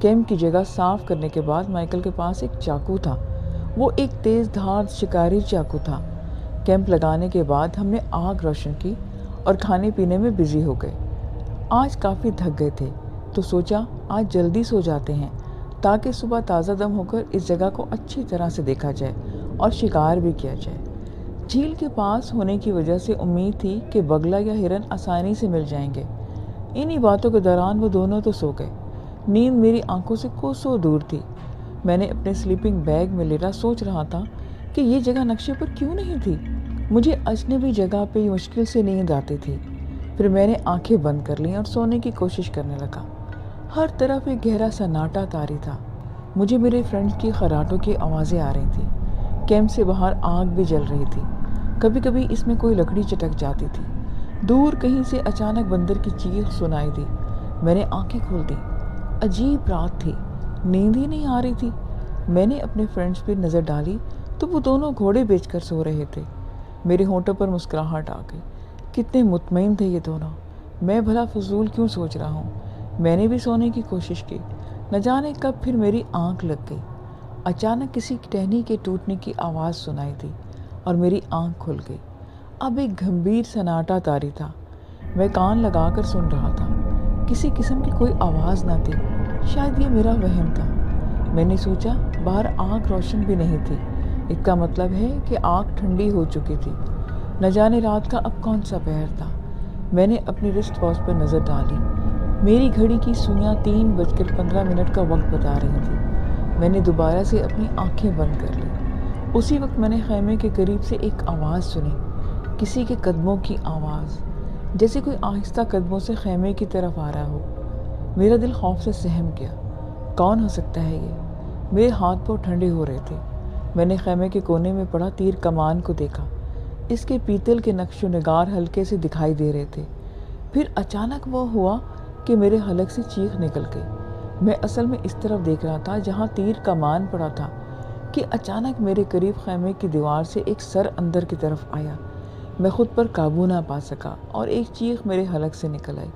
Camp کی جگہ صاف کرنے کے بعد مائیکل کے پاس ایک چاقو تھا۔ وہ ایک تیز دھار شکاری چاقو تھا۔ کیمپ لگانے کے بعد ہم نے آگ روشن کی اور کھانے پینے میں بزی ہو گئے۔ آج کافی تھک گئے تھے تو سوچا آج جلدی سو جاتے ہیں تاکہ صبح تازہ دم ہو کر اس جگہ کو اچھی طرح سے دیکھا جائے اور شکار بھی کیا جائے۔ جھیل کے پاس ہونے کی وجہ سے امید تھی کہ بگلا یا ہرن آسانی سے مل جائیں گے۔ انہی باتوں کے دوران وہ دونوں تو سو گئے۔ نیند میری آنکھوں سے کوسوں دور تھی۔ میں نے اپنے سلیپنگ بیگ میں لیٹا سوچ رہا تھا کہ یہ جگہ نقشے پر کیوں نہیں تھی۔ مجھے اجنبی جگہ پہ مشکل سے نیند آتی تھی۔ پھر میں نے آنکھیں بند کر لیں اور سونے کی کوشش کرنے لگا۔ ہر طرف ایک گہرا سناٹا طاری تھا۔ مجھے میرے فرینڈز کی خراٹوں کی آوازیں آ رہی تھیں۔ کیمپ سے باہر آگ بھی جل رہی تھی۔ کبھی کبھی اس میں کوئی لکڑی چٹک جاتی تھی۔ دور کہیں سے اچانک بندر کی چیخ سنائی دی۔ میں نے آنکھیں کھول دیں۔ عجیب رات تھی، نیند ہی نہیں آ رہی تھی۔ میں نے اپنے فرینڈز پہ نظر ڈالی تو وہ دونوں گھوڑے بیچ کر سو رہے تھے۔ میرے ہونٹوں پر مسکراہٹ آ گئی۔ کتنے مطمئن تھے یہ دونوں۔ میں بھلا فضول کیوں سوچ رہا ہوں۔ میں نے بھی سونے کی کوشش کی۔ نہ جانے کب پھر میری آنکھ لگ گئی۔ اچانک کسی ٹہنی کے ٹوٹنے کی آواز سنائی دی اور میری آنکھ کھل گئی۔ اب ایک گھمبیر سناٹا طاری تھا۔ میں کان لگا کر سن رہا تھا۔ کسی قسم کی کوئی آواز نہ تھی۔ شاید یہ میرا وہم تھا۔ میں نے سوچا باہر آگ روشن بھی نہیں تھی۔ اس کا مطلب ہے کہ آگ ٹھنڈی ہو چکی تھی۔ نہ جانے رات کا اب کون سا پہر تھا۔ میں نے اپنی رسٹ واچ پر نظر ڈالی۔ میری گھڑی کی سوئیاں 3:15 کا وقت بتا رہی تھی۔ میں نے دوبارہ سے اپنی آنکھیں بند کر لی۔ اسی وقت میں نے خیمے کے قریب سے ایک آواز سنی، کسی کے قدموں کی آواز، جیسے کوئی آہستہ قدموں سے خیمے کی طرف آ رہا ہو۔ میرا دل خوف سے سہم گیا۔ کون ہو سکتا ہے یہ؟ میرے ہاتھ پاؤں ٹھنڈے ہو رہے تھے۔ میں نے خیمے کے کونے میں پڑا تیر کمان کو دیکھا۔ اس کے پیتل کے نقش و نگار ہلکے سے دکھائی دے رہے تھے۔ پھر اچانک وہ ہوا کہ میرے حلق سے چیخ نکل گئی۔ میں اصل میں اس طرف دیکھ رہا تھا جہاں تیر کمان پڑا تھا کہ اچانک میرے قریب خیمے کی دیوار سے ایک سر اندر کی طرف آیا۔ میں خود پر قابو نہ پا سکا اور ایک چیخ میرے حلق سے نکل آئی۔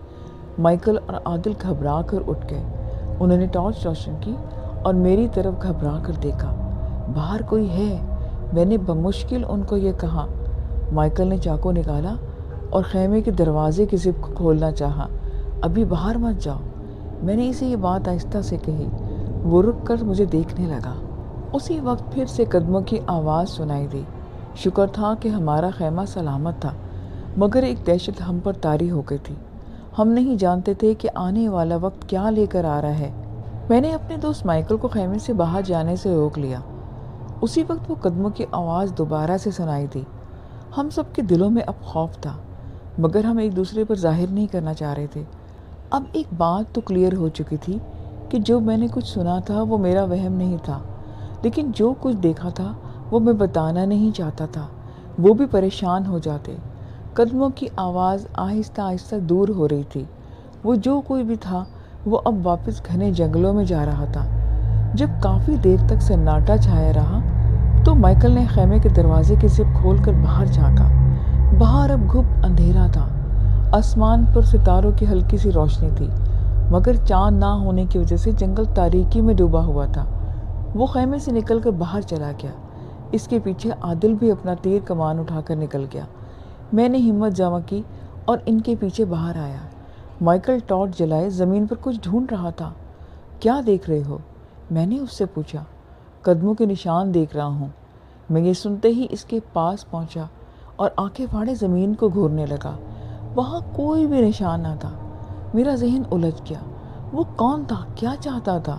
مائیکل اور عادل گھبرا کر اٹھ گئے۔ انہوں نے ٹارچ روشن کی اور میری طرف گھبرا کر دیکھا۔ باہر کوئی ہے، میں نے بمشکل ان کو یہ کہا۔ مائیکل نے چاقو نکالا اور خیمے کے دروازے کی زپ کو کھولنا چاہا۔ ابھی باہر مت جاؤ، میں نے اسے یہ بات آہستہ سے کہی۔ وہ رک کر مجھے دیکھنے لگا۔ اسی وقت پھر سے قدموں کی آواز سنائی دی۔ شکر تھا کہ ہمارا خیمہ سلامت تھا، مگر ایک دہشت ہم پر طاری ہو گئی تھی۔ ہم نہیں جانتے تھے کہ آنے والا وقت کیا لے کر آ رہا ہے۔ میں نے اپنے دوست مائیکل کو خیمے سے باہر جانے سے روک لیا۔ اسی وقت وہ قدموں کی آواز دوبارہ سے سنائی دی۔ ہم سب کے دلوں میں اب خوف تھا، مگر ہم ایک دوسرے پر ظاہر نہیں کرنا چاہ رہے تھے۔ اب ایک بات تو کلیئر ہو چکی تھی کہ جو میں نے کچھ سنا تھا وہ میرا وہم نہیں تھا، لیکن جو کچھ دیکھا تھا وہ میں بتانا نہیں چاہتا تھا۔ وہ بھی پریشان ہو جاتے۔ قدموں کی آواز آہستہ آہستہ دور ہو رہی تھی۔ وہ جو کوئی بھی تھا وہ اب واپس گھنے جنگلوں میں جا رہا تھا۔ جب کافی دیر تک سناٹا چھایا رہا تو مائیکل نے خیمے کے دروازے کی زپ کھول کر باہر جھانکا۔ باہر اب گھپ اندھیرا تھا۔ آسمان پر ستاروں کی ہلکی سی روشنی تھی، مگر چاند نہ ہونے کی وجہ سے جنگل تاریکی میں ڈوبا ہوا تھا۔ وہ خیمے سے نکل کر باہر چلا گیا۔ اس کے پیچھے عادل بھی اپنا تیر کمان اٹھا کر نکل گیا۔ میں نے ہمت جمع کی اور ان کے پیچھے باہر آیا۔ مائیکل ٹارچ جلائے زمین پر کچھ ڈھونڈ رہا تھا۔ کیا دیکھ رہے ہو؟ میں نے اس سے پوچھا۔ قدموں کے نشان دیکھ رہا ہوں۔ میں یہ سنتے ہی اس کے پاس پہنچا اور آنکھیں پھاڑے زمین کو گھورنے لگا۔ وہاں کوئی بھی نشان نہ تھا۔ میرا ذہن الجھ گیا۔ وہ کون تھا؟ کیا چاہتا تھا؟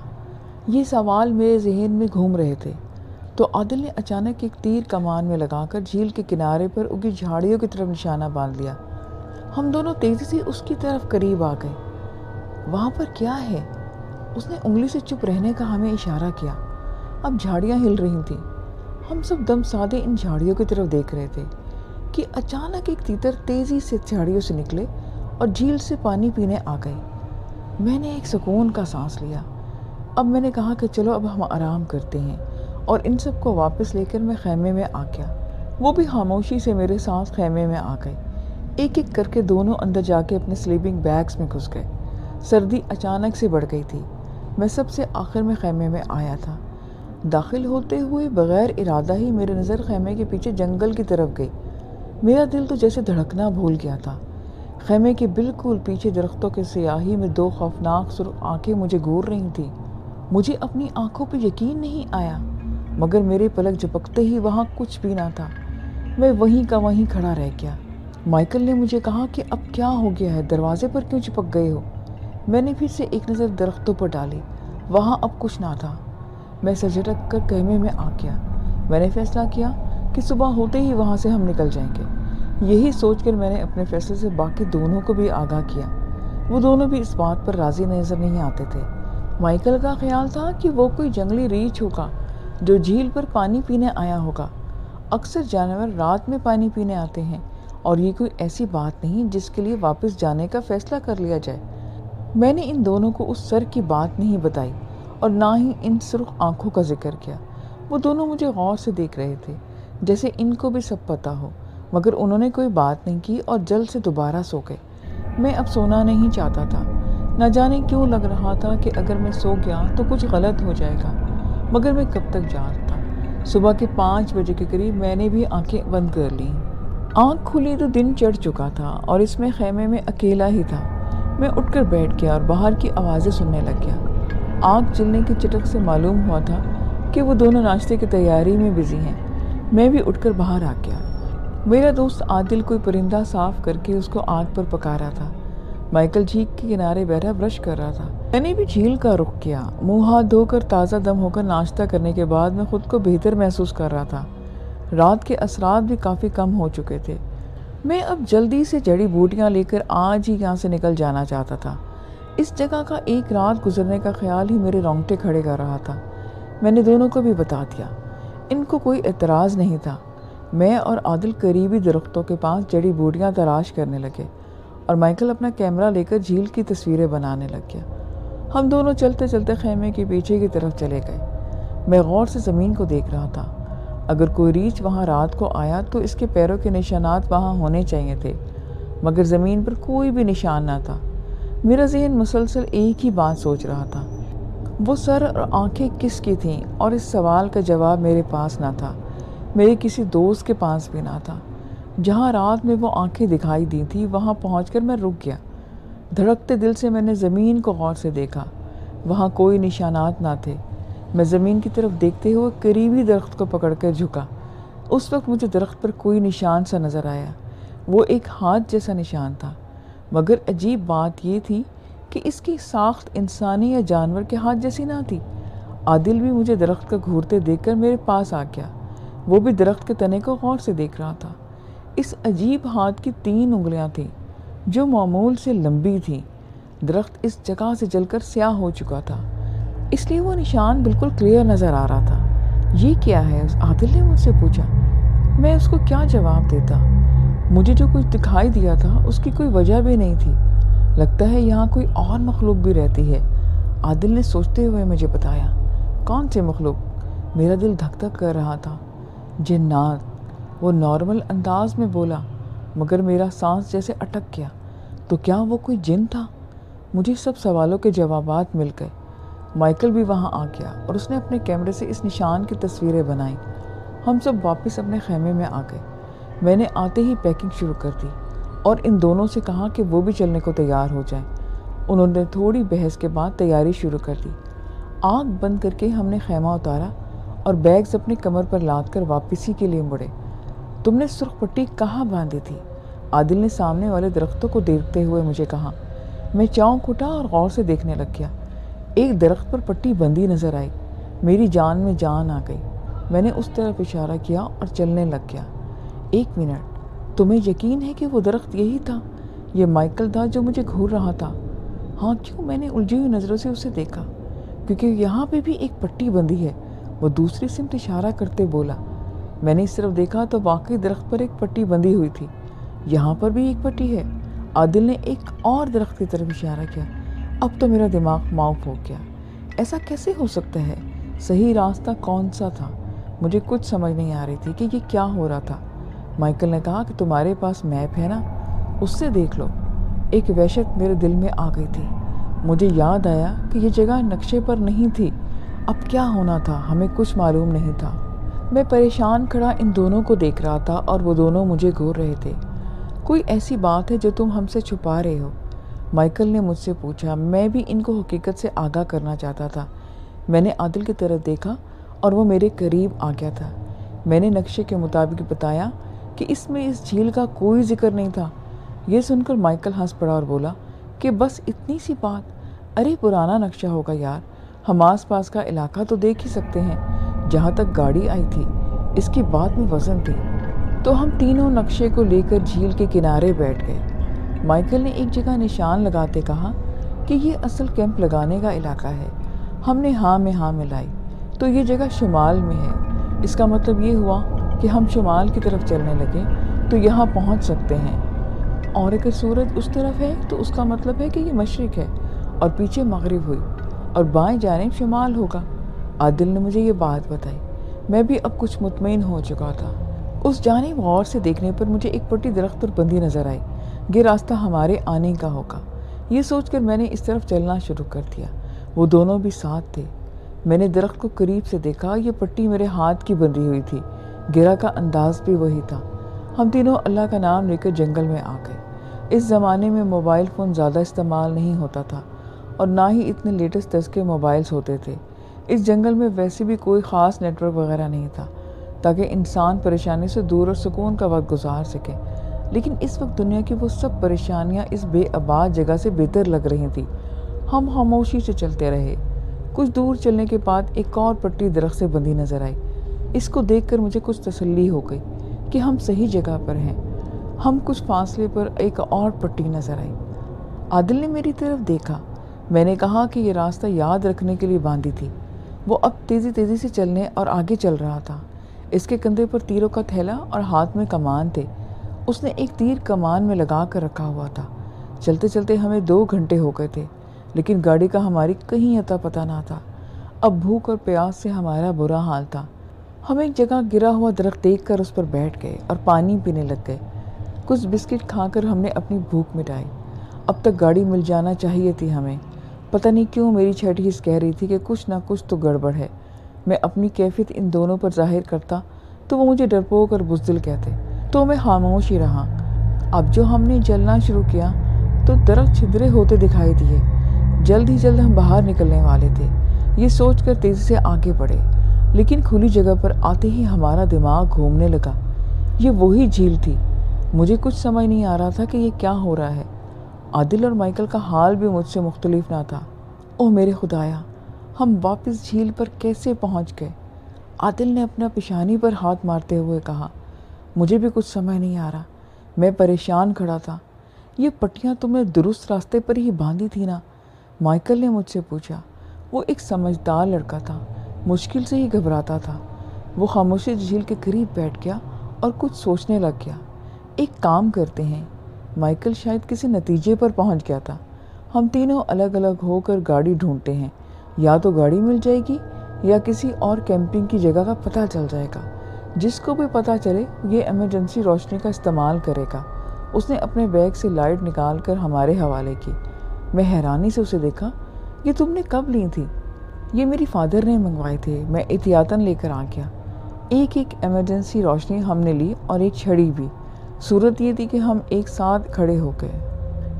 یہ سوال میرے ذہن میں گھوم رہے تھے تو عادل نے اچانک ایک تیر کمان میں لگا کر جھیل کے کنارے پر اگی جھاڑیوں کی طرف نشانہ باندھ لیا۔ ہم دونوں تیزی سے اس کی طرف قریب آ گئے۔ وہاں پر کیا ہے؟ اس نے انگلی سے چپ رہنے کا ہمیں اشارہ کیا۔ اب جھاڑیاں ہل رہی تھیں۔ ہم سب دم سادے ان جھاڑیوں کی طرف دیکھ رہے تھے کہ اچانک ایک تیتر تیزی سے جھاڑیوں سے نکلے اور جھیل سے پانی پینے آ گئے۔ میں نے ایک سکون کا سانس لیا۔ اب میں نے کہا کہ چلو اب ہم آرام کرتے ہیں، اور ان سب کو واپس لے کر میں خیمے میں آ گیا۔ وہ بھی خاموشی سے میرے ساتھ خیمے میں آ گئے۔ ایک ایک کر کے دونوں اندر جا کے اپنے سلیپنگ بیگز میں گھس گئے۔ سردی اچانک سے بڑھ گئی تھی۔ میں سب سے آخر میں خیمے میں آیا تھا۔ داخل ہوتے ہوئے بغیر ارادہ ہی میری نظر خیمے کے پیچھے جنگل کی طرف گئی۔ میرا دل تو جیسے دھڑکنا بھول گیا تھا۔ خیمے کے بالکل پیچھے درختوں کے سیاہی میں دو خوفناک سرخ آنکھیں مجھے گھور رہی تھیں۔ مجھے اپنی آنکھوں پہ یقین نہیں آیا، مگر میرے پلک جھپکتے ہی وہاں کچھ بھی نہ تھا۔ میں وہیں کا وہیں کھڑا رہ گیا۔ مائیکل نے مجھے کہا کہ اب کیا ہو گیا ہے، دروازے پر کیوں چپک گئے ہو؟ میں نے پھر سے ایک نظر درختوں پر ڈالی، وہاں اب کچھ نہ تھا۔ میں سر جھٹک کر خیمے میں آ گیا۔ میں نے فیصلہ کیا کہ صبح ہوتے ہی وہاں سے ہم نکل جائیں گے۔ یہی سوچ کر میں نے اپنے فیصلے سے باقی دونوں کو بھی آگاہ کیا۔ وہ دونوں بھی اس بات پر راضی نظر نہیں آتے تھے۔ مائیکل کا خیال تھا کہ وہ کوئی جنگلی ریچھ ہوگا جو جھیل پر پانی پینے آیا ہوگا۔ اکثر جانور رات میں پانی پینے آتے ہیں اور یہ کوئی ایسی بات نہیں جس کے لیے واپس جانے کا فیصلہ کر لیا جائے۔ میں نے ان دونوں کو اس سر کی بات نہیں بتائی اور نہ ہی ان سرخ آنکھوں کا ذکر کیا۔ وہ دونوں مجھے غور سے دیکھ رہے تھے جیسے ان کو بھی سب پتہ ہو، مگر انہوں نے کوئی بات نہیں کی اور جلد سے دوبارہ سو گئے۔ میں اب سونا نہیں چاہتا تھا۔ نہ جانے کیوں لگ رہا تھا کہ اگر میں سو گیا تو کچھ غلط ہو جائے گا، مگر میں کب تک جاگتا۔ صبح کے 5 بجے کے قریب میں نے بھی آنکھیں بند کر لیں۔ آنکھ کھلی تو دن چڑھ چکا تھا اور اس میں خیمے میں اکیلا ہی تھا۔ میں اٹھ کر بیٹھ گیا اور باہر کی آوازیں سننے لگ گیا۔ آگ جلنے کی چٹک سے معلوم ہوا تھا کہ وہ دونوں ناشتے کی تیاری میں بزی ہیں۔ میں بھی اٹھ کر باہر آ گیا۔ میرا دوست عادل کوئی پرندہ صاف کر کے اس کو آگ پر پکا رہا تھا۔ مائیکل جھیل کے کنارے بیٹھا برش کر رہا تھا۔ میں نے بھی جھیل کا رخ کیا۔ منہ ہاتھ دھو کر تازہ دم ہو کر ناشتہ کرنے کے بعد میں خود کو بہتر محسوس کر رہا تھا۔ رات کے اثرات بھی کافی کم ہو چکے تھے۔ میں اب جلدی سے جڑی بوٹیاں لے کر آج ہی یہاں سے نکل جانا چاہتا تھا۔ اس جگہ کا ایک رات گزرنے کا خیال ہی میرے رونگٹے کھڑے کر رہا تھا۔ میں نے دونوں کو بھی بتا دیا۔ ان کو کوئی اعتراض نہیں تھا۔ میں اور عادل قریبی درختوں کے پاس جڑی بوٹیاں تلاش کرنے لگے اور مائیکل اپنا کیمرہ لے کر جھیل کی تصویریں بنانے لگ گیا۔ ہم دونوں چلتے چلتے خیمے کے پیچھے کی طرف چلے گئے۔ میں غور سے زمین کو دیکھ رہا تھا۔ اگر کوئی ریچھ وہاں رات کو آیا تو اس کے پیروں کے نشانات وہاں ہونے چاہیے تھے، مگر زمین پر کوئی بھی نشان نہ تھا۔ میرا ذہن مسلسل ایک ہی بات سوچ رہا تھا، وہ سر اور آنکھیں کس کی تھیں، اور اس سوال کا جواب میرے پاس نہ تھا، میرے کسی دوست کے پاس بھی نہ تھا۔ جہاں رات میں وہ آنکھیں دکھائی دی تھی وہاں پہنچ کر میں رک گیا۔ دھڑکتے دل سے میں نے زمین کو غور سے دیکھا، وہاں کوئی نشانات نہ تھے۔ میں زمین کی طرف دیکھتے ہوئے قریبی درخت کو پکڑ کر جھکا۔ اس وقت مجھے درخت پر کوئی نشان سا نظر آیا، وہ ایک ہاتھ جیسا نشان تھا، مگر عجیب بات یہ تھی کہ اس کی ساخت انسانی یا جانور کے ہاتھ جیسی نہ تھی۔ عادل بھی مجھے درخت کا گھورتے دیکھ کر میرے پاس آ گیا، وہ بھی درخت کے تنے کو غور سے دیکھ رہا تھا۔ اس عجیب ہاتھ کی 3 انگلیاں تھیں جو معمول سے لمبی تھیں۔ درخت اس جگہ سے جل کر سیاہ ہو چکا تھا، اس لیے وہ نشان بالکل کلیئر نظر آ رہا تھا۔ یہ کیا ہے؟ عادل نے مجھ سے پوچھا۔ میں اس کو کیا جواب دیتا؟ مجھے جو کچھ دکھائی دیا تھا اس کی کوئی وجہ بھی نہیں تھی۔ لگتا ہے یہاں کوئی اور مخلوق بھی رہتی ہے، عادل نے سوچتے ہوئے مجھے بتایا۔ کون سے مخلوق؟ میرا دل دھک دھک کر رہا تھا۔ جنات، وہ نارمل انداز میں بولا، مگر میرا سانس جیسے اٹک گیا۔ تو کیا وہ کوئی جن تھا؟ مجھے سب سوالوں کے جوابات مل گئے۔ مائیکل بھی وہاں آ گیا اور اس نے اپنے کیمرے سے اس نشان کی تصویریں بنائیں۔ ہم سب واپس اپنے خیمے میں آ گئے۔ میں نے آتے ہی پیکنگ شروع کر دی اور ان دونوں سے کہا کہ وہ بھی چلنے کو تیار ہو جائیں۔ انہوں نے تھوڑی بحث کے بعد تیاری شروع کر دی۔ آگ بند کر کے ہم نے خیمہ اتارا اور بیگز اپنی کمر پر لاد کر واپسی کے لیے مڑے۔ تم نے سرخ پٹی کہاں باندھی تھی؟ عادل نے سامنے والے درختوں کو دیکھتے ہوئے مجھے کہا۔ میں چونک اٹھا اور غور سے دیکھنے لگ گیا۔ ایک درخت پر پٹی بندھی نظر آئی۔ میری جان میں جان آ گئی۔ میں نے اس طرف اشارہ کیا اور چلنے لگ گیا۔ 1 منٹ، تمہیں یقین ہے کہ وہ درخت یہی تھا؟ یہ مائیکل تھا جو مجھے گھور رہا تھا؟ ہاں کیوں؟ میں نے الجھی ہوئی نظروں سے اسے دیکھا۔ کیونکہ یہاں پہ بھی ایک پٹی بندھی ہے، وہ دوسری سمت اشارہ کرتے بولا۔ میں نے اس طرف دیکھا تو واقعی درخت پر ایک پٹی بندھی ہوئی تھی۔ یہاں پر بھی ایک پٹی ہے۔ عادل نے ایک اور درخت کی طرف اشارہ کیا۔ اب تو میرا دماغ معاف ہو گیا۔ ایسا کیسے ہو سکتا ہے؟ صحیح راستہ کون سا تھا؟ مجھے کچھ سمجھ نہیں آ رہی تھی کہ یہ کیا ہو رہا تھا۔ مائیکل نے کہا کہ تمہارے پاس میپ ہے نا، اس سے دیکھ لو۔ ایک وحشت میرے دل میں آ گئی تھی۔ مجھے یاد آیا کہ یہ جگہ نقشے پر نہیں تھی۔ اب کیا ہونا تھا ہمیں کچھ معلوم نہیں تھا۔ میں پریشان کھڑا ان دونوں کو دیکھ رہا تھا اور وہ دونوں مجھے گھور رہے تھے۔ کوئی ایسی بات ہے جو تم ہم سے چھپا رہے ہو؟ مائیکل نے مجھ سے پوچھا۔ میں بھی ان کو حقیقت سے آگاہ کرنا چاہتا تھا۔ میں نے عادل کی طرف دیکھا اور وہ میرے قریب آ گیا تھا۔ میں نے نقشے کے مطابق بتایا کہ اس میں اس جھیل کا کوئی ذکر نہیں تھا۔ یہ سن کر مائیکل ہنس پڑا اور بولا کہ بس اتنی سی بات؟ ارے پرانا نقشہ ہوگا یار، ہم آس پاس کا علاقہ تو دیکھ ہی سکتے ہیں جہاں تک گاڑی آئی تھی۔ اس کی بات میں وزن تھی۔ تو ہم تینوں نقشے کو لے کر جھیل کے کنارے بیٹھ گئے۔ مائیکل نے ایک جگہ نشان لگاتے کہا کہ یہ اصل کیمپ لگانے کا علاقہ ہے۔ ہم نے ہاں میں ہاں ملائی۔ تو یہ جگہ شمال میں ہے۔ اس کا مطلب یہ ہوا کہ ہم شمال کی طرف چلنے لگے تو یہاں پہنچ سکتے ہیں، اور اگر سورج اس طرف ہے تو اس کا مطلب ہے کہ یہ مشرق ہے اور پیچھے مغرب ہوئی اور بائیں جانب شمال ہوگا۔ عادل نے مجھے یہ بات بتائی۔ میں بھی اب کچھ مطمئن ہو چکا تھا۔ اس جانب غور سے دیکھنے پر مجھے ایک پٹی درخت پر بندھی نظر آئی۔ یہ راستہ ہمارے آنے کا ہوگا۔ یہ سوچ کر میں نے اس طرف چلنا شروع کر دیا۔ وہ دونوں بھی ساتھ تھے۔ میں نے درخت کو قریب سے دیکھا۔ یہ پٹی میرے ہاتھ کی بندھی ہوئی تھی۔ گرا کا انداز بھی وہی تھا۔ ہم تینوں اللہ کا نام لے کر جنگل میں آ گئے۔ اس زمانے میں موبائل فون زیادہ استعمال نہیں ہوتا تھا اور نہ ہی اتنے لیٹسٹ طرز کے موبائلز ہوتے تھے۔ اس جنگل میں ویسے بھی کوئی خاص نیٹ ورک وغیرہ نہیں تھا تاکہ انسان پریشانی سے دور اور سکون کا وقت گزار سکے۔ لیکن اس وقت دنیا کی وہ سب پریشانیاں اس بے آباد جگہ سے بہتر لگ رہی تھیں۔ ہم خاموشی سے چلتے رہے۔ کچھ دور چلنے کے بعد ایک اور پٹی درخت سے بندھی نظر آئی۔ اس کو دیکھ کر مجھے کچھ تسلی ہو گئی کہ ہم صحیح جگہ پر ہیں۔ ہم کچھ فاصلے پر ایک اور پٹی نظر آئی۔ عادل نے میری طرف دیکھا۔ میں نے کہا کہ یہ راستہ یاد رکھنے کے لیے باندھی تھی۔ وہ اب تیزی سے چلنے اور آگے چل رہا تھا۔ اس کے کندھے پر تیروں کا تھیلا اور ہاتھ میں کمان تھے۔ اس نے ایک تیر کمان میں لگا کر رکھا ہوا تھا۔ چلتے چلتے ہمیں 2 گھنٹے ہو گئے تھے، لیکن گاڑی کا ہماری کہیں اتا پتہ نہ تھا۔ اب بھوک اور پیاس سے ہمارا برا حال تھا۔ ہم ایک جگہ گرا ہوا درخت دیکھ کر اس پر بیٹھ گئے اور پانی پینے لگ گئے۔ کچھ بسکٹ کھا کر ہم نے اپنی بھوک مٹائی۔ اب تک گاڑی مل جانا چاہیے تھی ہمیں۔ پتہ نہیں کیوں میری چھٹی حس کہہ رہی تھی کہ کچھ نہ کچھ تو گڑبڑ ہے۔ میں اپنی کیفیت ان دونوں پر ظاہر کرتا تو وہ مجھے ڈرپوک اور بزدل کہتے، تو میں خاموش ہی رہا۔ اب جو ہم نے چلنا شروع کیا تو درخت چھدرے ہوتے دکھائی دیے۔ جلد ہی جلد ہم باہر نکلنے والے تھے۔ یہ سوچ کر تیزی سے آگے بڑھے، لیکن کھلی جگہ پر آتے ہی ہمارا دماغ گھومنے لگا۔ یہ وہی جھیل تھی۔ مجھے کچھ سمجھ نہیں آ رہا تھا کہ یہ کیا ہو رہا ہے۔ عادل اور مائیکل کا حال بھی مجھ سے مختلف نہ تھا۔ اوہ میرے خدایا، ہم واپس جھیل پر کیسے پہنچ گئے؟ عادل نے اپنا پیشانی پر ہاتھ مارتے ہوئے کہا۔ مجھے بھی کچھ سمجھ نہیں آ رہا۔ میں پریشان کھڑا تھا۔ یہ پٹیاں تم نے درست راستے پر ہی باندھی تھی نا؟ مائیکل نے مجھ سے پوچھا۔ وہ ایک سمجھدار لڑکا تھا، مشکل سے ہی گھبراتا تھا۔ وہ خاموشی جھیل کے قریب بیٹھ گیا اور کچھ سوچنے لگ گیا۔ ایک کام کرتے ہیں۔ مائیکل شاید کسی نتیجے پر پہنچ گیا تھا۔ ہم تینوں الگ الگ ہو کر گاڑی ڈھونڈتے ہیں۔ یا تو گاڑی مل جائے گی یا کسی اور کیمپنگ کی جگہ کا پتہ چل جائے گا۔ جس کو بھی پتہ چلے یہ ایمرجنسی روشنی کا استعمال کرے گا۔ اس نے اپنے بیگ سے لائٹ نکال کر ہمارے حوالے کی۔ میں حیرانی سے اسے دیکھا۔ یہ تم نے کب لی تھی؟ یہ میری فادر نے منگوائے تھے، میں احتیاطاً لے کر آ گیا۔ ایک ایمرجنسی روشنی ہم نے لی اور ایک چھڑی بھی۔ صورت یہ تھی کہ ہم ایک ساتھ کھڑے ہو گئے۔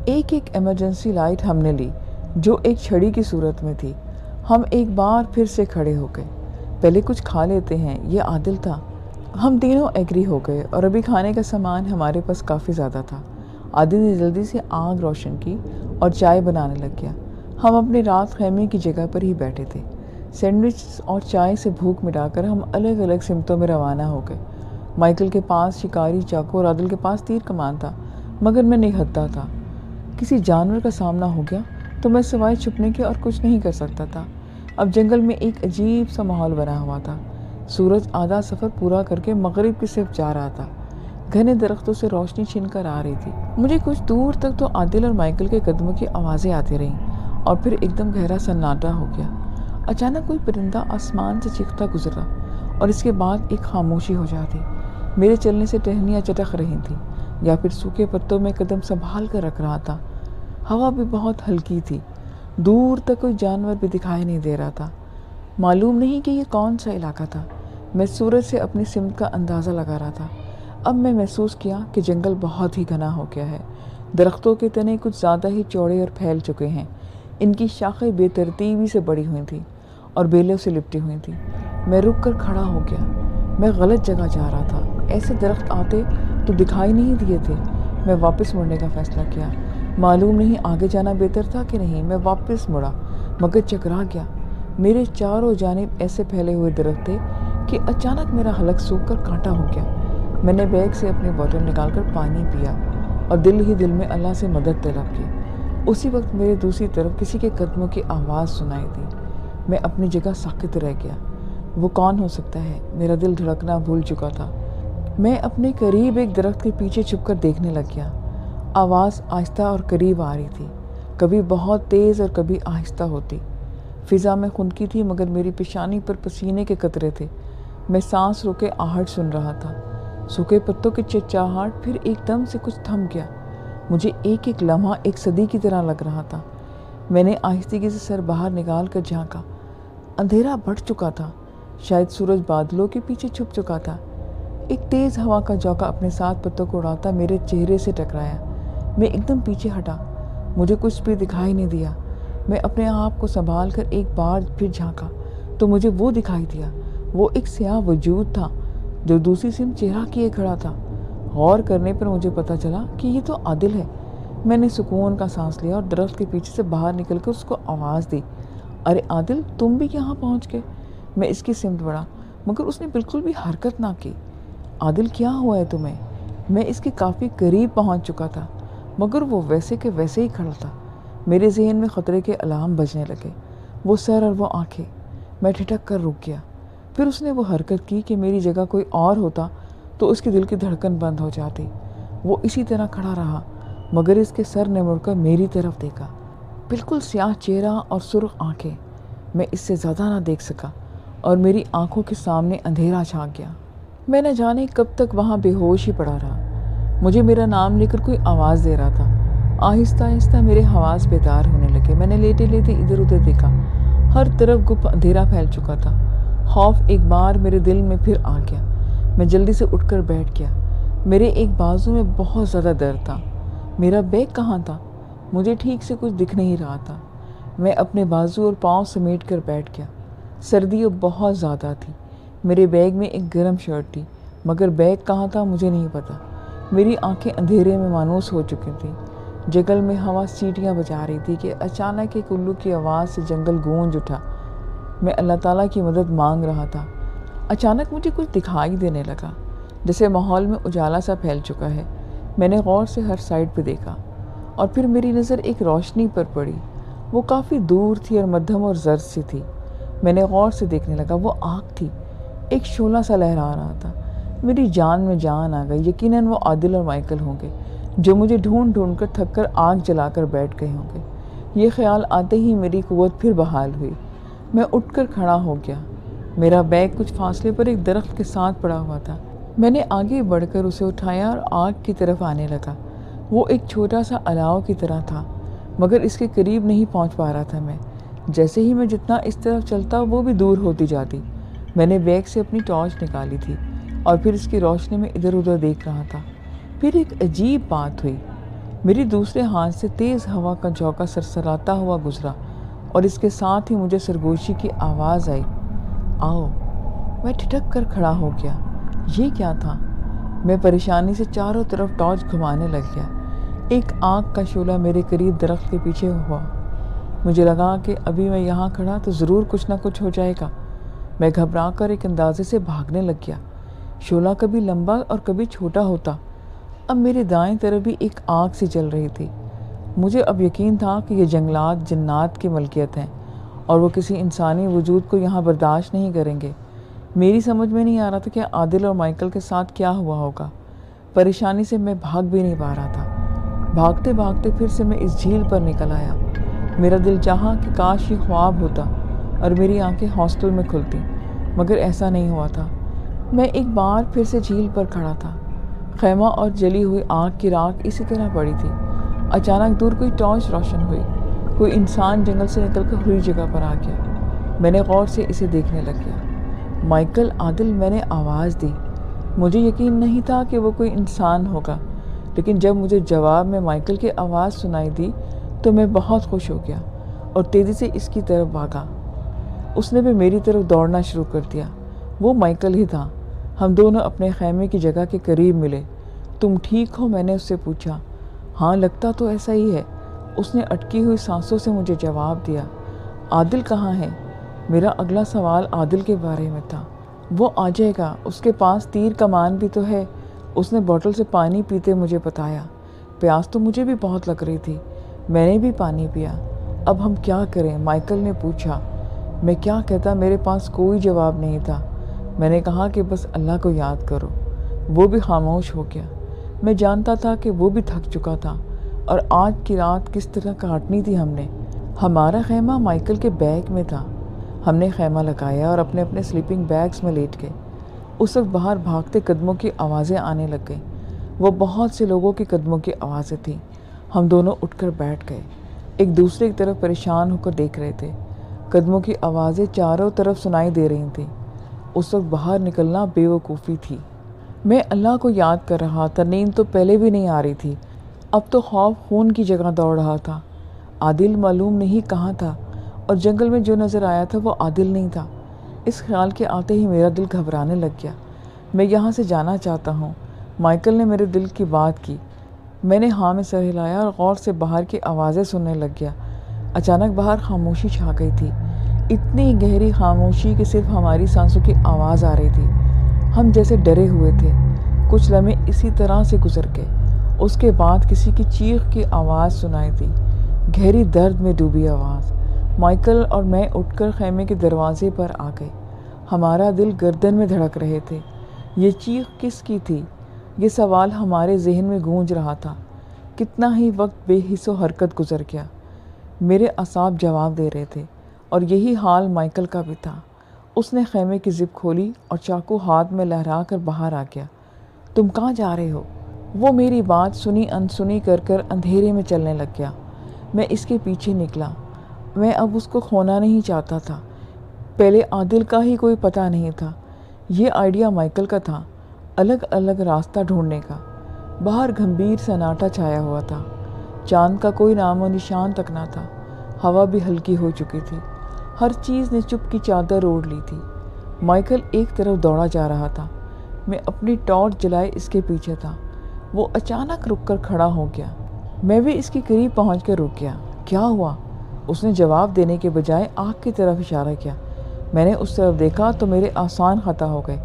ایک ایمرجنسی لائٹ ہم نے لی جو ایک چھڑی کی صورت میں تھی۔ ہم ایک بار پھر سے کھڑے ہو گئے۔ پہلے کچھ کھا لیتے ہیں، یہ عادل تھا۔ ہم تینوں ایگری ہو گئے اور ابھی کھانے کا سامان ہمارے پاس کافی زیادہ تھا۔ عادل نے جلدی سے آگ روشن کی اور چائے بنانے لگ گیا۔ ہم اپنے رات خیمے کی جگہ پر ہی بیٹھے تھے۔ سینڈوچ اور چائے سے بھوک مٹا کر ہم الگ الگ سمتوں میں روانہ ہو گئے۔ مائیکل کے پاس شکاری چاقو اور عادل کے پاس تیر کمان تھا، مگر میں نہتا تھا۔ کسی جانور کا سامنا ہو گیا تو میں سوائے چھپنے کے اور کچھ نہیں کر سکتا تھا۔ اب جنگل میں ایک عجیب سا ماحول بنا ہوا تھا۔ سورج آدھا سفر پورا کر کے مغرب کی طرف جا رہا تھا۔ گھنے درختوں سے روشنی چھن کر آ رہی تھی۔ مجھے کچھ دور تک تو عادل اور مائیکل کے قدموں کی آوازیں آتی رہیں اور پھر ایک دم گہرا سناٹا ہو گیا۔ اچانک کوئی پرندہ آسمان سے چیختا گزرا اور اس کے بعد ایک خاموشی ہو جاتی۔ میرے چلنے سے ٹہنیاں چٹک رہی تھیں یا پھر سوکھے پتوں میں قدم سنبھال کر رکھ رہا تھا۔ ہوا بھی بہت ہلکی تھی۔ دور تک کوئی جانور بھی دکھائی نہیں دے رہا تھا۔ معلوم نہیں کہ یہ کون سا علاقہ تھا۔ میں سورج سے اپنی سمت کا اندازہ لگا رہا تھا۔ اب میں محسوس کیا کہ جنگل بہت ہی گھنا ہو گیا ہے۔ درختوں کے تنے کچھ زیادہ ہی چوڑے اور پھیل چکے ہیں۔ ان کی شاخیں بے ترتیبی سے بڑی ہوئی تھیں اور بیلوں سے لپٹی ہوئی تھیں۔ میں رک کر کھڑا ہو گیا۔ میں غلط جگہ جا رہا تھا۔ ایسے درخت آتے تو دکھائی نہیں دیے تھے۔ میں واپس مڑنے کا فیصلہ کیا۔ معلوم نہیں آگے جانا بہتر تھا کہ نہیں۔ میں واپس مڑا مگر چکرا گیا۔ میرے چاروں جانب ایسے پھیلے ہوئے درخت تھے کہ اچانک میرا حلق سوکھ کر کانٹا ہو گیا۔ میں نے بیگ سے اپنی بوتل نکال کر پانی پیا اور دل ہی دل میں اللہ سے مدد طلب کی۔ اسی وقت میرے دوسری طرف کسی کے قدموں کی آواز سنائی دی۔ میں اپنی جگہ ساکت رہ گیا۔ وہ کون ہو سکتا ہے؟ میرا دل دھڑکنا بھول چکا تھا۔ میں اپنے قریب ایک درخت کے پیچھے چھپ کر دیکھنے لگ گیا۔ آواز آہستہ اور قریب آ رہی تھی، کبھی بہت تیز اور کبھی آہستہ ہوتی۔ فضا میں خنکی تھی مگر میری پیشانی پر پسینے کے قطرے تھے۔ میں سانس روکے آہٹ سن رہا تھا۔ سوکھے پتوں کی چچاہٹ، پھر ایک دم سے کچھ تھم گیا۔ مجھے ایک ایک لمحہ ایک صدی کی طرح لگ رہا تھا۔ میں نے آہستگی سے سر باہر نکال کر جھانکا۔ اندھیرا بڑھ چکا تھا، شاید سورج بادلوں کے پیچھے چھپ چکا تھا۔ ایک تیز ہوا کا جھونکا اپنے ساتھ پتوں کو اڑاتا میرے چہرے سے ٹکرایا۔ میں ایک دم پیچھے ہٹا، مجھے کچھ بھی دکھائی نہیں دیا۔ میں اپنے آپ کو سنبھال کر ایک بار پھر جھانکا تو مجھے وہ دکھائی دیا۔ وہ ایک سیاہ وجود تھا جو دوسری سمت چہرہ کیے کھڑا تھا۔ غور کرنے پر مجھے پتا چلا کہ یہ تو عادل ہے۔ میں نے سکون کا سانس لیا اور درخت کے پیچھے سے باہر نکل کر اس کو آواز دی، ارے عادل، تم بھی یہاں پہنچ گئے۔ میں اس کی سمت بڑھا مگر اس نے بالکل بھی حرکت نہ کی۔ عادل، کیا ہوا ہے تمہیں؟ میں اس کے کافی قریب پہنچ چکا تھا مگر وہ ویسے کے ویسے ہی کھڑا تھا۔ میرے ذہن میں خطرے کے الارم بجنے لگے۔ وہ سر اور وہ آنکھیں۔ میں ٹھٹک کر رک گیا۔ پھر اس نے وہ حرکت کی کہ میری جگہ کوئی اور ہوتا تو اس کے دل کی دھڑکن بند ہو جاتی۔ وہ اسی طرح کھڑا رہا مگر اس کے سر نے مڑ کر میری طرف دیکھا۔ بالکل سیاہ چہرہ اور سرخ آنکھیں۔ میں اس سے زیادہ نہ دیکھ سکا اور میری آنکھوں کے سامنے اندھیرا چھا گیا۔ میں نہ جانے کب تک وہاں بے ہوش ہی پڑا رہا۔ مجھے میرا نام لے کر کوئی آواز دے رہا تھا۔ آہستہ آہستہ میرے حواس بیدار ہونے لگے۔ میں نے لیٹے لیٹے ادھر ادھر دیکھا۔ ہر طرف گپ اندھیرا پھیل چکا تھا۔ خوف ایک بار میرے دل میں پھر آ گیا۔ میں جلدی سے اٹھ کر بیٹھ گیا۔ میرے ایک بازو میں بہت زیادہ درد تھا۔ میرا بیگ کہاں تھا؟ مجھے ٹھیک سے کچھ دکھ نہیں رہا تھا۔ میں اپنے بازو اور پاؤں سمیٹ کر بیٹھ گیا۔ سردی اب بہت زیادہ تھی۔ میرے بیگ میں ایک گرم شرٹ تھی مگر بیگ کہاں تھا مجھے نہیں پتا۔ میری آنکھیں اندھیرے میں مانوس ہو چکی تھیں۔ جنگل میں ہوا سیٹیاں بجا رہی تھی کہ اچانک ایک الو کی آواز سے جنگل گونج اٹھا۔ میں اللہ تعالیٰ کی مدد مانگ رہا تھا۔ اچانک مجھے کچھ دکھائی دینے لگا، جیسے ماحول میں اجالا سا پھیل چکا ہے۔ میں نے غور سے ہر سائڈ پہ دیکھا اور پھر میری نظر ایک روشنی پر پڑی۔ وہ کافی دور تھی اور مدھم اور زرد سی تھی۔ میں نے غور سے دیکھنے لگا، وہ آگ تھی، ایک شعلہ سا لہرا رہا تھا۔ میری جان میں جان آ گئی۔ یقیناً وہ عادل اور مائیکل ہوں گے جو مجھے ڈھونڈ ڈھونڈ کر تھک کر آگ جلا کر بیٹھ گئے ہوں گے۔ یہ خیال آتے ہی میری قوت پھر بحال ہوئی۔ میں اٹھ کر کھڑا ہو گیا۔ میرا بیگ کچھ فاصلے پر ایک درخت کے ساتھ پڑا ہوا تھا۔ میں نے آگے بڑھ کر اسے اٹھایا اور آگ کی طرف آنے لگا۔ وہ ایک چھوٹا سا الاؤ کی طرح تھا مگر اس کے قریب نہیں پہنچ پا رہا تھا میں۔ جیسے ہی میں جتنا اس طرف چلتا وہ بھی دور ہوتی جاتی۔ میں نے بیگ سے اپنی ٹارچ نکالی تھی اور پھر اس کی روشنی میں ادھر ادھر دیکھ رہا تھا۔ پھر ایک عجیب بات ہوئی۔ میری دوسرے ہاتھ سے تیز ہوا کا جھونکا سرسراتا ہوا گزرا اور اس کے ساتھ ہی مجھے سرگوشی کی آواز آئی، آؤ۔ میں ٹھٹک کر کھڑا ہو گیا۔ یہ کیا تھا؟ میں پریشانی سے چاروں طرف ٹارچ گھمانے لگ گیا۔ ایک آگ کا شعلہ میرے قریب درخت کے پیچھے ہوا۔ مجھے لگا کہ ابھی میں یہاں کھڑا تو ضرور کچھ نہ کچھ ہو جائے گا۔ میں گھبرا کر ایک اندازے سے بھاگنے لگ گیا۔ شعلہ کبھی لمبا اور کبھی چھوٹا ہوتا۔ اب میرے دائیں طرف بھی ایک آگ سی جل رہی تھی۔ مجھے اب یقین تھا کہ یہ جنگلات جنات کی ملکیت ہیں اور وہ کسی انسانی وجود کو یہاں برداشت نہیں کریں گے۔ میری سمجھ میں نہیں آ رہا تھا کہ عادل اور مائیکل کے ساتھ کیا ہوا ہوگا۔ پریشانی سے میں بھاگ بھی نہیں پا رہا تھا۔ بھاگتے بھاگتے پھر سے میں اس جھیل پر نکل آیا۔ میرا دل چاہا کہ کاش یہ خواب ہوتا اور میری آنکھیں ہاسٹل میں کھلتی مگر ایسا نہیں ہوا تھا۔ میں ایک بار پھر سے جھیل پر کھڑا تھا۔ خیمہ اور جلی ہوئی آگ کی راکھ اسی طرح پڑی تھی۔ اچانک دور کوئی ٹارچ روشن ہوئی۔ کوئی انسان جنگل سے نکل کر کھلی جگہ پر آ گیا۔ میں نے غور سے اسے دیکھنے لگ گیا۔ مائیکل، عادل، میں نے آواز دی۔ مجھے یقین نہیں تھا کہ وہ کوئی انسان ہوگا، لیکن جب مجھے جواب میں مائیکل کی آواز سنائی دی تو میں بہت خوش ہو گیا اور تیزی سے اس کی طرف بھاگا۔ اس نے بھی میری طرف دوڑنا شروع کر دیا۔ وہ مائیکل ہی تھا۔ ہم دونوں اپنے خیمے کی جگہ کے قریب ملے۔ تم ٹھیک ہو؟ میں نے اس سے پوچھا۔ ہاں، لگتا تو ایسا ہی ہے، اس نے اٹکی ہوئی سانسوں سے مجھے جواب دیا۔ عادل کہاں ہے؟ میرا اگلا سوال عادل کے بارے میں تھا۔ وہ آ جائے گا، اس کے پاس تیر کمان بھی تو ہے، اس نے بوتل سے پانی پیتے مجھے بتایا۔ پیاس تو مجھے بھی بہت لگ رہی تھی، میں نے بھی پانی پیا۔ اب ہم کیا کریں؟ مائیکل نے پوچھا۔ میں کیا کہتا، میرے پاس کوئی جواب نہیں تھا۔ میں نے کہا کہ بس اللہ کو یاد کرو۔ وہ بھی خاموش ہو گیا۔ میں جانتا تھا کہ وہ بھی تھک چکا تھا اور آج کی رات کس طرح کاٹنی تھی ہم نے۔ ہمارا خیمہ مائیکل کے بیگ میں تھا۔ ہم نے خیمہ لگایا اور اپنے اپنے سلیپنگ بیگز میں لیٹ گئے۔ اس وقت باہر بھاگتے قدموں کی آوازیں آنے لگ گئیں۔ وہ بہت سے لوگوں کی قدموں کی آوازیں تھیں۔ ہم دونوں اٹھ کر بیٹھ گئے، ایک دوسرے کی طرف پریشان ہو کر دیکھ رہے تھے۔ قدموں کی آوازیں چاروں طرف سنائی دے رہی تھیں۔ اس وقت باہر نکلنا بے وقوفی تھی۔ میں اللہ کو یاد کر رہا تھا۔ نیند تو پہلے بھی نہیں آ رہی تھی، اب تو خوف خون کی جگہ دوڑ رہا تھا۔ عادل معلوم نہیں کہاں تھا، اور جنگل میں جو نظر آیا تھا وہ عادل نہیں تھا۔ اس خیال کے آتے ہی میرا دل گھبرانے لگ گیا۔ میں یہاں سے جانا چاہتا ہوں۔ مائیکل نے میرے دل کی بات کی۔ میں نے ہاں میں سر ہلایا اور غور سے باہر کی آوازیں سننے لگ گیا۔ اچانک باہر خاموشی چھا گئی تھی، اتنی گہری خاموشی کہ صرف ہماری سانسوں کی آواز آ رہی تھی۔ ہم جیسے ڈرے ہوئے تھے۔ کچھ لمحے اسی طرح سے گزر گئے۔ اس کے بعد کسی کی چیخ کی آواز سنائی دی، گہری درد میں ڈوبی آواز۔ مائیکل اور میں اٹھ کر خیمے کے دروازے پر آ گئے۔ ہمارا دل گردن میں دھڑک رہے تھے۔ یہ چیخ کس کی تھی؟ یہ سوال ہمارے ذہن میں گونج رہا تھا۔ کتنا ہی وقت بے حس و حرکت گزر گیا۔ میرے اعصاب جواب دے رہے تھے، اور یہی حال مائیکل کا بھی تھا۔ اس نے خیمے کی زپ کھولی اور چاقو ہاتھ میں لہرا کر باہر آ گیا۔ تم کہاں جا رہے ہو؟ وہ میری بات سنی انسنی کر کر اندھیرے میں چلنے لگ گیا۔ میں اس کے پیچھے نکلا۔ میں اب اس کو کھونا نہیں چاہتا تھا۔ پہلے عادل کا ہی کوئی پتہ نہیں تھا، یہ آئیڈیا مائیکل کا تھا، الگ الگ راستہ ڈھونڈنے کا۔ باہر گھمبیر سناٹا چھایا ہوا تھا، چاند کا کوئی نام و نشان تک نہ تھا۔ ہوا بھی ہلکی ہو چکی تھی، ہر چیز نے چپ کی چادر اوڑھ لی تھی۔ مائیکل ایک طرف دوڑا جا رہا تھا، میں اپنی ٹارچ جلائے اس کے پیچھے تھا۔ وہ اچانک رک کر کھڑا ہو گیا۔ میں بھی اس کے قریب پہنچ کر رک گیا۔ کیا ہوا؟ اس نے جواب دینے کے بجائے آنکھ کی طرف اشارہ کیا۔ میں نے اس طرف دیکھا تو میرے آسان خطا ہو گئے۔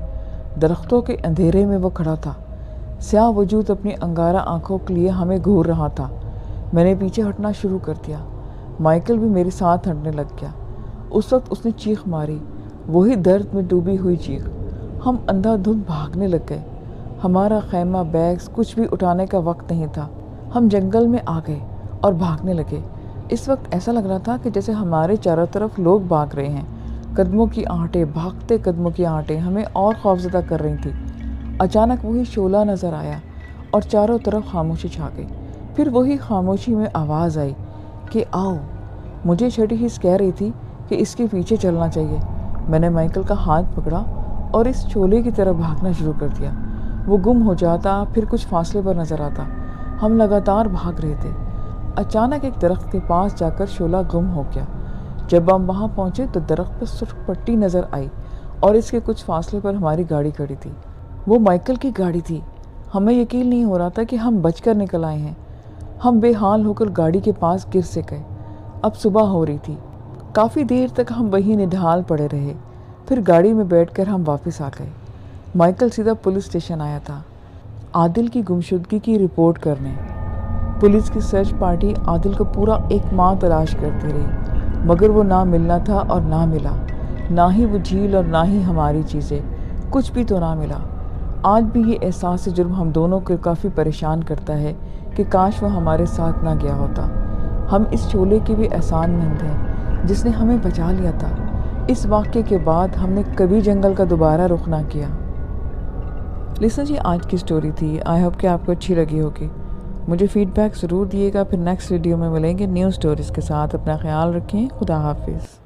درختوں کے اندھیرے میں وہ کھڑا تھا، سیاہ وجود اپنی انگارہ آنکھوں کے لیے ہمیں گھور رہا تھا۔ میں نے پیچھے ہٹنا شروع کر دیا۔ مائیکل بھی میرے ساتھ ہٹنے لگ گیا۔ اس وقت اس نے چیخ ماری، وہی درد میں ڈوبی ہوئی چیخ۔ ہم اندھا دھند بھاگنے لگ گئے۔ ہمارا خیمہ، بیگز، کچھ بھی اٹھانے کا وقت نہیں تھا۔ ہم جنگل میں آ گئے اور بھاگنے لگے۔ اس وقت ایسا لگ رہا تھا کہ جیسے ہمارے چاروں طرف لوگ بھاگ رہے ہیں۔ قدموں کی آہٹیں، بھاگتے قدموں کی آہٹیں ہمیں اور خوفزدہ کر رہی تھیں۔ اچانک وہی شعلہ نظر آیا اور چاروں طرف خاموشی چھا گئی۔ پھر وہی خاموشی میں آواز آئی کہ آؤ۔ مجھے چھٹی حس کہہ رہی تھی کہ اس کے پیچھے چلنا چاہیے۔ میں نے مائیکل کا ہاتھ پکڑا اور اس شعلے کی طرف بھاگنا شروع کر دیا۔ وہ گم ہو جاتا، پھر کچھ فاصلے پر نظر آتا۔ ہم لگاتار بھاگ رہے تھے۔ اچانک ایک درخت کے پاس جا کر شعلہ گم ہو گیا۔ جب ہم وہاں پہنچے تو درخت پر سرخ پٹی نظر آئی اور اس کے کچھ فاصلے پر ہماری گاڑی کھڑی تھی۔ وہ مائیکل کی گاڑی تھی۔ ہمیں یقین نہیں ہو رہا تھا کہ ہم بچ کر نکل آئے ہیں۔ ہم بے حال ہو کر گاڑی کے پاس گر سے گئے۔ اب صبح ہو رہی تھی۔ کافی دیر تک ہم وہیں نڈھال پڑے رہے، پھر گاڑی میں بیٹھ کر ہم واپس آ گئے۔ مائیکل سیدھا پولیس اسٹیشن آیا تھا عادل کی گمشدگی کی رپورٹ کرنے۔ پولیس کی سرچ پارٹی عادل کو پورا 1 ماہ تلاش کرتی رہی، مگر وہ نہ ملنا تھا اور نہ ملا۔ نہ ہی وہ جھیل اور نہ ہی ہماری چیزیں، کچھ بھی تو نہ ملا۔ آج بھی یہ احساس جرم ہم دونوں کو کافی پریشان کرتا ہے کہ کاش وہ ہمارے ساتھ نہ گیا ہوتا۔ ہم اس شعلے کے بھی احسان مند ہیں جس نے ہمیں بچا لیا تھا۔ اس واقعے کے بعد ہم نے کبھی جنگل کا دوبارہ رخ نہ کیا۔ لسن جی، آج کی سٹوری تھی۔ آئی ہوپ کہ آپ کو اچھی لگی ہوگی۔ مجھے فیڈ بیک ضرور دیے گا. پھر نیکسٹ ویڈیو میں ملیں گے نیو سٹوریز کے ساتھ. اپنا خیال رکھیں. خدا حافظ.